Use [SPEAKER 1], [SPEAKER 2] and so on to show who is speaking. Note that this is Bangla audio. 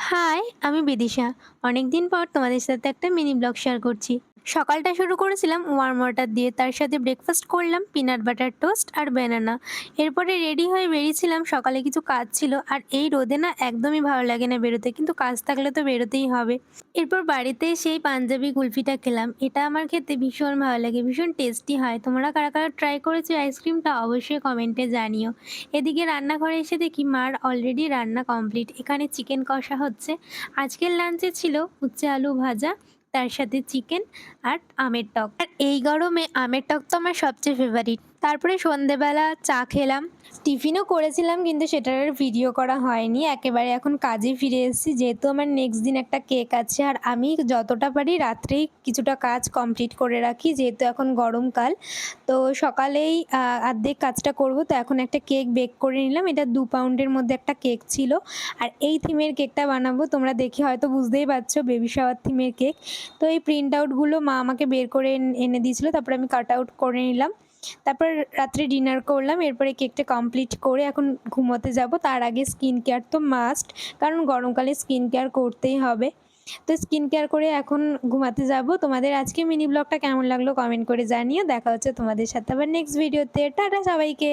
[SPEAKER 1] হাই, আমি বিদিশা। অনেকদিন পর তোমাদের সাথে একটা মিনি ব্লগ শেয়ার করছি। সকালটা শুরু করেছিলাম ওয়ার্ম ওয়াটার দিয়ে, তার সাথে ব্রেকফাস্ট করলাম পিনাট বাটার টোস্ট আর ব্যানানা। এরপরে রেডি হয়ে বেরিয়েছিলাম, সকালে কিছু কাজ ছিল আর এই রোদে না একদমই ভালো লাগে না বেরোতে, কিন্তু কাজ থাকলে তো বেরোতেই হবে। এরপর বাড়িতে সেই পাঞ্জাবি কুলফিটা খেলাম, এটা আমার খেতে ভীষণ ভালো লাগে, ভীষণ টেস্টি হয়। তোমরা কারা কারা ট্রাই করেছো আইসক্রিমটা অবশ্যই কমেন্টে জানিও। এদিকে রান্নাঘরে এসে দেখি মার অলরেডি রান্না কমপ্লিট, এখানে চিকেন কষা হচ্ছে। আজকের লাঞ্চে ছিল উচ্ছে আলু ভাজা, তার সাথে চিকেন আর আমের টক। আর এই গরমে আমের টক তো আমার সবচেয়ে ফেভারিট। তারপরে সন্ধেবেলা চা খেলাম, টিফিনও করেছিলাম কিন্তু সেটার আর ভিডিও করা হয়নি। একেবারে এখন কাজে ফিরে এসেছি, যেহেতু আমার নেক্সট দিন একটা কেক আছে আর আমি যতটা পারি রাত্রেই কিছুটা কাজ কমপ্লিট করে রাখি, যেহেতু এখন গরমকাল। তো সকালেই অর্ধেক কাজটা করব, তো এখন একটা কেক বেক করে নিলাম। এটা 2 পাউন্ডের মধ্যে একটা কেক ছিল। আর এই থিমের কেকটা বানাবো, তোমরা দেখে হয়তো বুঝতেই পারছো, বেবি শাওয়ার থিমের কেক। তো এই প্রিন্ট আউটগুলো মা আমাকে বের করে এনে দিয়েছিল, তারপরে আমি কাট আউট করে নিলাম। তারপর রাত্রে ডিনার করলাম, এরপরে কেকটা কমপ্লিট করে এখন ঘুমোতে যাব। তার আগে স্কিন কেয়ার তো মাস্ট, কারণ গরমকালে স্কিন কেয়ার করতেই হবে। তো স্কিন কেয়ার করে এখন ঘুমাতে যাব। তোমাদের আজকে মিনি ব্লগটা কেমন লাগলো কমেন্ট করে জানিও। দেখা হচ্ছে তোমাদের সাথে আবার নেক্সট ভিডিওতে। টাটা সবাইকে।